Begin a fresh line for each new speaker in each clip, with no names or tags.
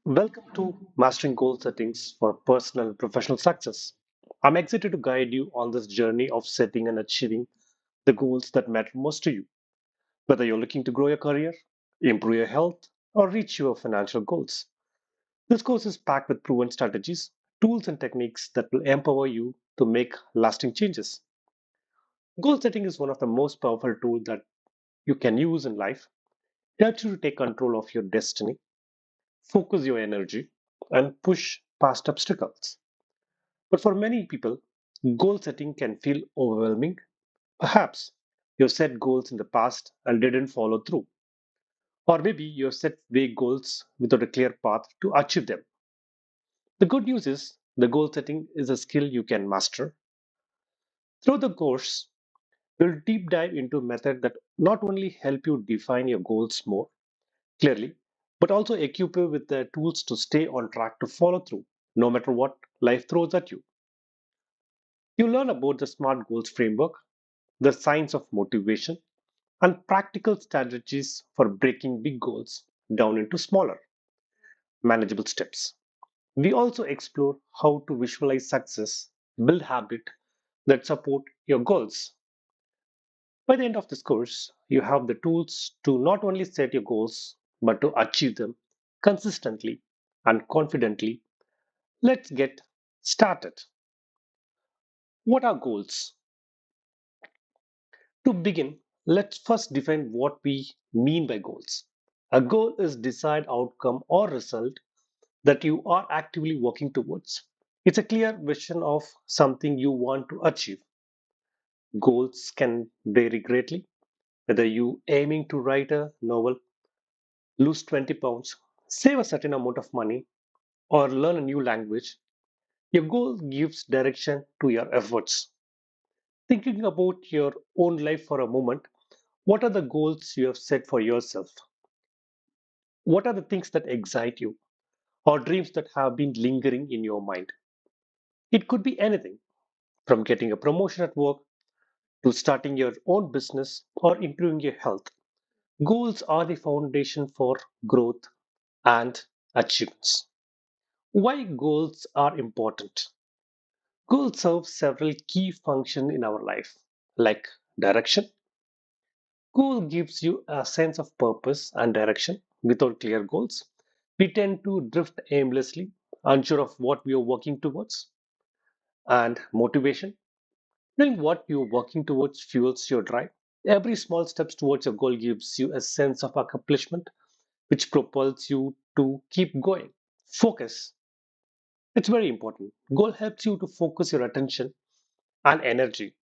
Welcome to Mastering Goal Settings for Personal and Professional Success. I'm excited to guide you on this journey of setting and achieving the goals that matter most to you. Whether you're looking to grow your career, improve your health, or reach your financial goals, this course is packed with proven strategies, tools, and techniques that will empower you to make lasting changes. Goal setting is one of the most powerful tools that you can use in life. It helps you to take control of your destiny, focus your energy, and push past obstacles. But for many people, goal setting can feel overwhelming. Perhaps you've set goals in the past and didn't follow through. Or maybe you've set vague goals without a clear path to achieve them. The good news is the goal setting is a skill you can master. Through the course, we'll deep dive into a method that not only help you define your goals more clearly, but also equip you with the tools to stay on track to follow through, no matter what life throws at you. You learn about the SMART goals framework, the science of motivation, and practical strategies for breaking big goals down into smaller, manageable steps. We also explore how to visualize success, build habits that support your goals. By the end of this course, you have the tools to not only set your goals, but to achieve them consistently and confidently. Let's get started. What are goals? To begin, let's first define what we mean by goals. A goal is desired outcome or result that you are actively working towards. It's a clear vision of something you want to achieve. Goals can vary greatly, whether you aiming to write a novel, lose 20 pounds, save a certain amount of money, or learn a new language. Your goal gives direction to your efforts. Thinking about your own life for a moment, what are the goals you have set for yourself? What are the things that excite you or dreams that have been lingering in your mind? It could be anything from getting a promotion at work to starting your own business or improving your health. Goals are the foundation for growth and achievements. Why goals are important? Goals serve several key functions in our life, like direction. Goal gives you a sense of purpose and direction. Without clear goals, we tend to drift aimlessly, unsure of what we are working towards. And motivation, knowing what you're working towards fuels your drive. Every small steps towards your goal gives you a sense of accomplishment, which propels you to keep going. Focus. It's very important. Goal helps you to focus your attention and energy.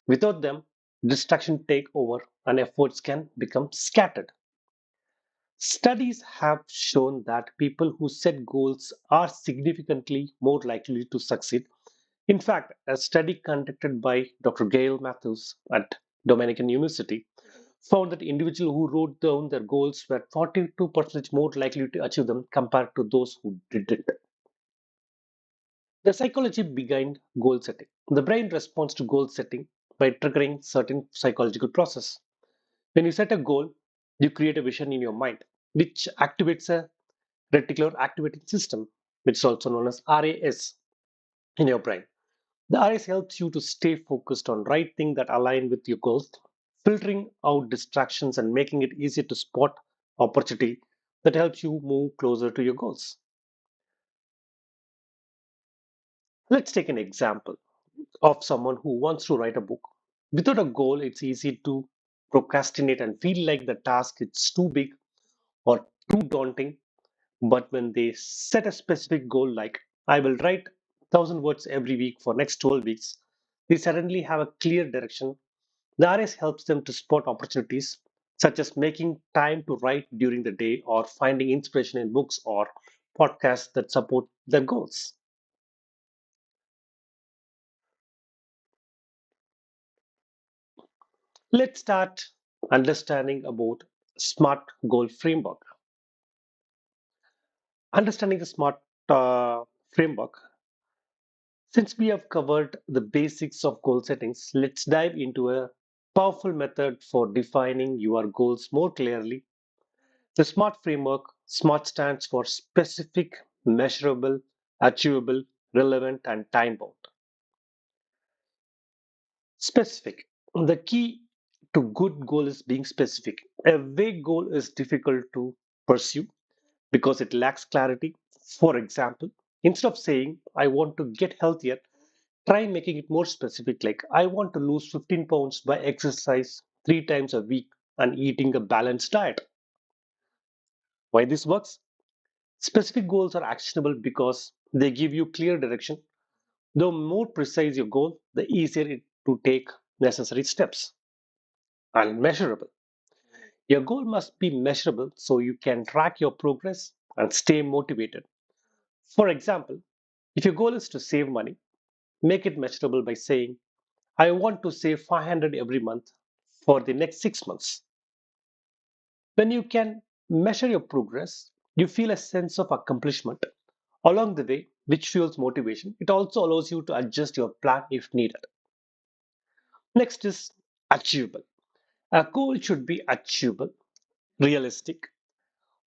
Without them, distraction take over and efforts can become scattered. Studies have shown that people who set goals are significantly more likely to succeed. In fact, a study conducted by Dr. Gail Matthews at Dominican University found that individuals who wrote down their goals were 42% more likely to achieve them compared to those who didn't. The psychology behind goal setting. The brain responds to goal setting by triggering certain psychological process. When you set a goal, you create a vision in your mind, which activates a reticular activating system, which is also known as RAS in your brain. The RAS helps you to stay focused on right things that align with your goals, filtering out distractions and making it easier to spot opportunity that helps you move closer to your goals. Let's take an example of someone who wants to write a book. Without a goal, it's easy to procrastinate and feel like the task is too big or too daunting. But when they set a specific goal like I will write 1,000 words every week for next 12 weeks, they suddenly have a clear direction. The RS helps them to spot opportunities such as making time to write during the day or finding inspiration in books or podcasts that support their goals. Let's start understanding about SMART goal framework. Understanding the SMART framework. Since we have covered the basics of goal settings, let's dive into a powerful method for defining your goals more clearly. The SMART framework SMART stands for specific, measurable, achievable, relevant, and time bound. Specific. The key to good goal is being specific. A vague goal is difficult to pursue because it lacks clarity. For example, instead of saying, I want to get healthier, try making it more specific, like, I want to lose 15 pounds by exercise 3 times a week and eating a balanced diet. Why this works? Specific goals are actionable because they give you clear direction. The more precise your goal, the easier it to take necessary steps. And measurable. Your goal must be measurable so you can track your progress and stay motivated. For example, if your goal is to save money, make it measurable by saying, I want to save 500 every month for the next 6 months. When you can measure your progress, you feel a sense of accomplishment along the way, which fuels motivation. It also allows you to adjust your plan if needed. Next is achievable. A goal should be achievable, realistic.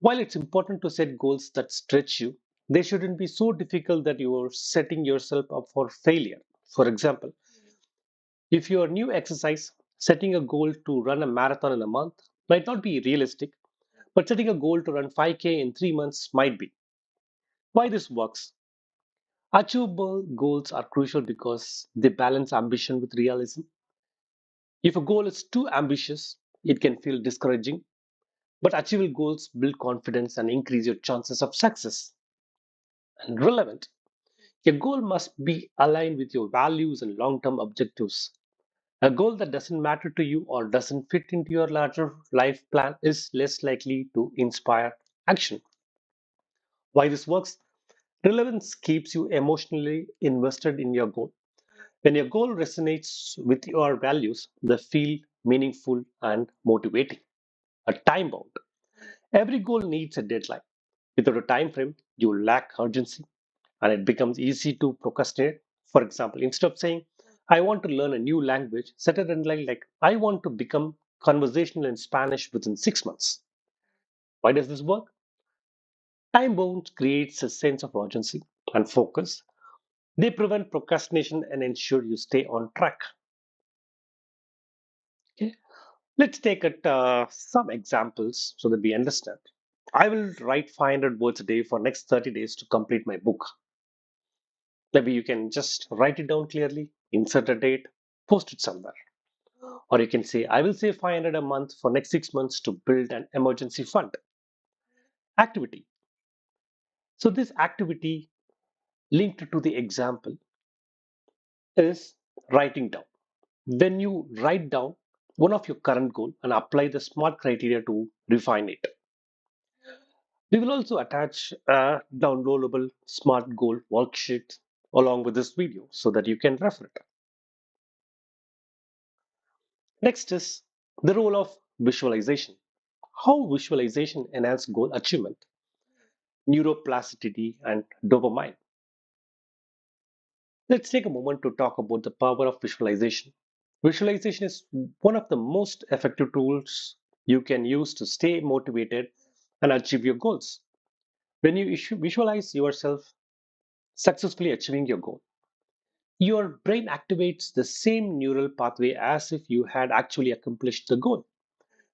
While it's important to set goals that stretch you, they shouldn't be so difficult that you are setting yourself up for failure. For example, if your new exercise, setting a goal to run a marathon in a month might not be realistic, but setting a goal to run 5K in 3 months might be. Why this works? Achievable goals are crucial because they balance ambition with realism. If a goal is too ambitious, it can feel discouraging, but achievable goals build confidence and increase your chances of success. And relevant. Your goal must be aligned with your values and long term objectives. A goal that doesn't matter to you or doesn't fit into your larger life plan is less likely to inspire action. Why this works? Relevance keeps you emotionally invested in your goal. When your goal resonates with your values, they feel meaningful and motivating. A time bound. Every goal needs a deadline. Without a time frame, you lack urgency and it becomes easy to procrastinate. For example, instead of saying, I want to learn a new language, set a deadline like, I want to become conversational in Spanish within 6 months. Why does this work? Time bound creates a sense of urgency and focus. They prevent procrastination and ensure you stay on track. Okay. Let's take some examples so that we understand. I will write 500 words a day for next 30 days to complete my book. Maybe you can just write it down clearly, insert a date, post it somewhere. Or you can say, I will save 500 a month for next 6 months to build an emergency fund. Activity. So this activity linked to the example is writing down. When you write down one of your current goal and apply the SMART criteria to refine it. We will also attach a downloadable SMART goal worksheet along with this video so that you can refer it. Next is the role of visualization. How visualization enhances goal achievement, neuroplasticity, and dopamine. Let's take a moment to talk about the power of visualization. Visualization is one of the most effective tools you can use to stay motivated and achieve your goals. When you visualize yourself successfully achieving your goal, your brain activates the same neural pathway as if you had actually accomplished the goal.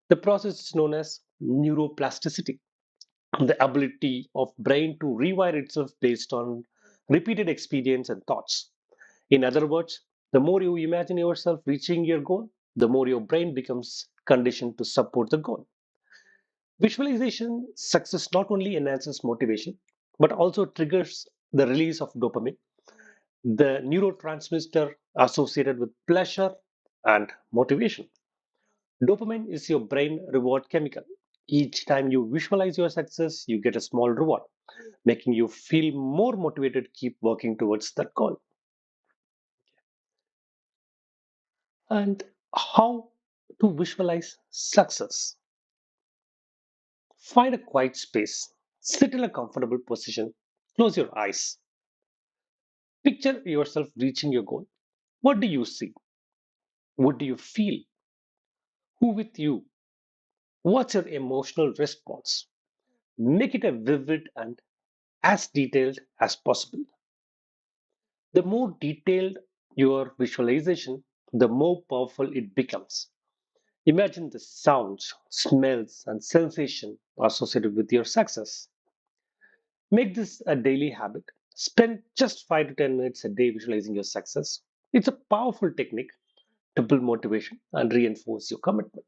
The process is known as neuroplasticity, the ability of brain to rewire itself based on repeated experience and thoughts. In other words, the more you imagine yourself reaching your goal, the more your brain becomes conditioned to support the goal. Visualization success not only enhances motivation, but also triggers the release of dopamine, the neurotransmitter associated with pleasure and motivation. Dopamine is your brain reward chemical. Each time you visualize your success, you get a small reward, making you feel more motivated to keep working towards that goal. And how to visualize success? Find a quiet space, sit in a comfortable position, close your eyes. Picture yourself reaching your goal. What do you see? What do you feel? Who with you? What's your emotional response? Make it a vivid and as detailed as possible. The more detailed your visualization, the more powerful it becomes. Imagine the sounds, smells, and sensation associated with your success. Make this a daily habit. Spend just 5 to 10 minutes a day visualizing your success. It's a powerful technique to build motivation and reinforce your commitment.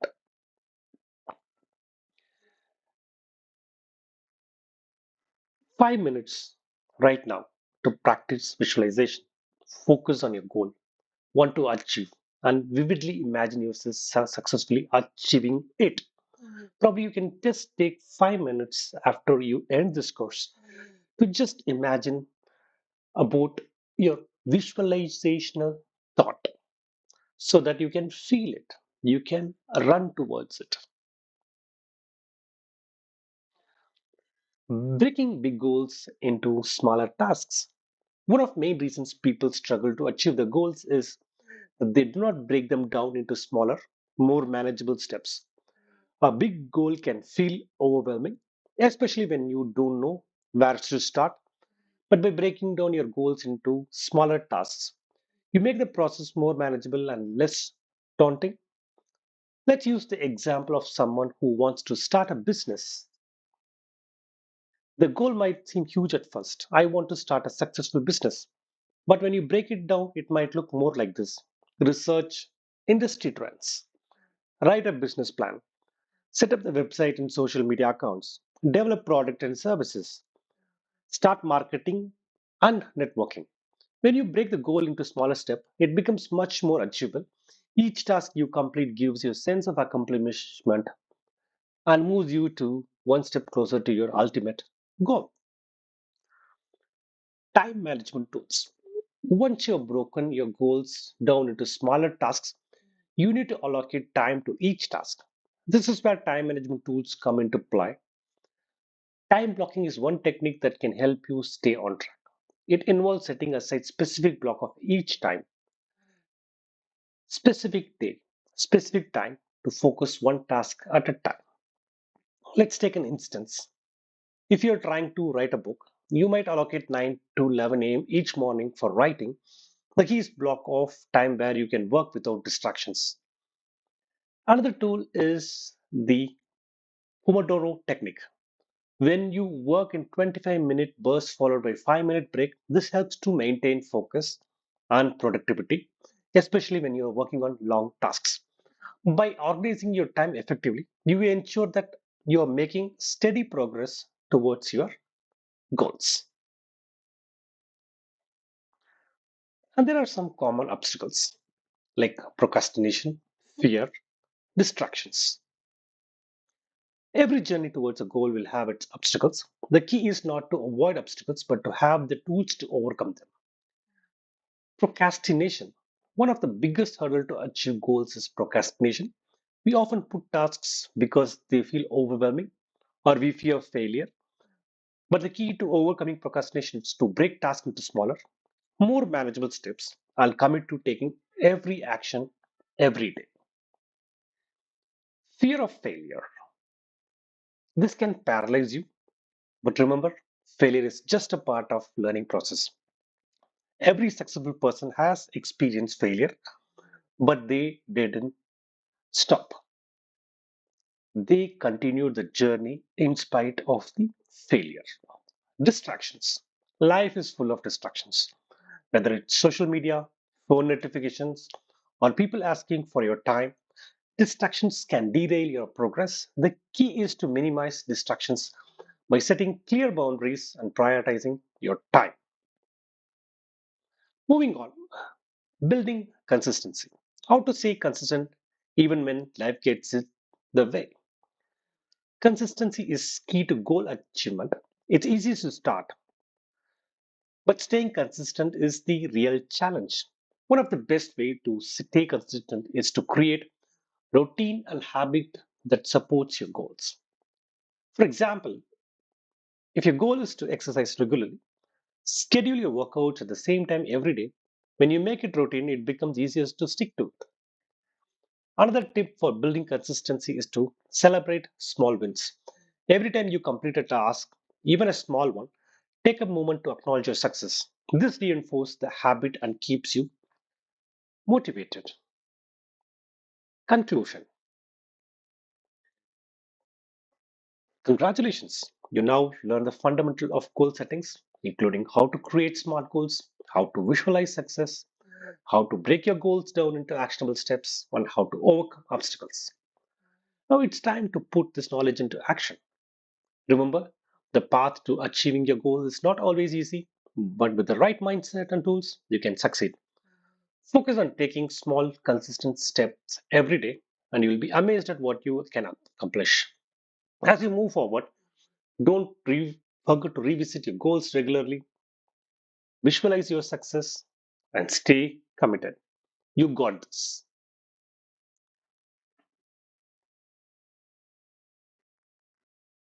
5 minutes right now to practice visualization. Focus on your goal, want to achieve, and vividly imagine yourself successfully achieving it. Probably you can just take 5 minutes after you end this course to just imagine about your visualizational thought so that you can feel it. You can run towards it. Breaking big goals into smaller tasks. One of the main reasons people struggle to achieve their goals is that they do not break them down into smaller, more manageable steps. A big goal can feel overwhelming, especially when you don't know where to start. But by breaking down your goals into smaller tasks, you make the process more manageable and less daunting. Let's use the example of someone who wants to start a business. The goal might seem huge at first. I want to start a successful business. But when you break it down, it might look more like this: research industry trends, write a business plan, set up the website and social media accounts, develop product and services, start marketing and networking. When you break the goal into smaller steps, it becomes much more achievable. Each task you complete gives you a sense of accomplishment and moves you to one step closer to your ultimate goal. Time management tools. Once you've broken your goals down into smaller tasks, you need to allocate time to each task. This is where time management tools come into play. Time blocking is one technique that can help you stay on track. It involves setting aside specific block of each time, specific day, specific time to focus one task at a time. Let's take an instance. If you're trying to write a book, you might allocate 9 to 11 a.m. each morning for writing. The key is block of time where you can work without distractions. Another tool is the Pomodoro technique. When you work in 25-minute bursts followed by 5-minute break, this helps to maintain focus and productivity, especially when you are working on long tasks. By organizing your time effectively, you will ensure that you are making steady progress towards your goals. And there are some common obstacles like procrastination, fear, distractions. Every journey towards a goal will have its obstacles. The key is not to avoid obstacles, but to have the tools to overcome them. Procrastination. One of the biggest hurdles to achieve goals is procrastination. We often put tasks because they feel overwhelming or we fear failure. But the key to overcoming procrastination is to break tasks into smaller, more manageable steps and commit to taking every action every day. Fear of failure. This can paralyze you, but remember, failure is just a part of learning process. Every successful person has experienced failure, but they didn't stop. They continued the journey in spite of the failure. Distractions. Life is full of distractions, whether it's social media, phone notifications, or people asking for your time. Distractions can derail your progress. The key is to minimize distractions by setting clear boundaries and prioritizing your time. Moving on, building consistency. How to stay consistent even when life gets in the way. Consistency is key to goal achievement. It's easy to start, but staying consistent is the real challenge. One of the best ways to stay consistent is to create routine and habit that supports your goals. For example, if your goal is to exercise regularly, schedule your workouts at the same time every day. When you make it routine, it becomes easier to stick to it. Another tip for building consistency is to celebrate small wins. Every time you complete a task, even a small one, take a moment to acknowledge your success. This reinforces the habit and keeps you motivated. Conclusion. Congratulations! You now learn the fundamental of goal settings, including how to create smart goals, how to visualize success, how to break your goals down into actionable steps, and how to overcome obstacles. Now it's time to put this knowledge into action. Remember, the path to achieving your goal is not always easy, but with the right mindset and tools, you can succeed. Focus on taking small, consistent steps every day, and you will be amazed at what you can accomplish. As you move forward, don't forget to revisit your goals regularly, visualize your success, and stay committed. You got this.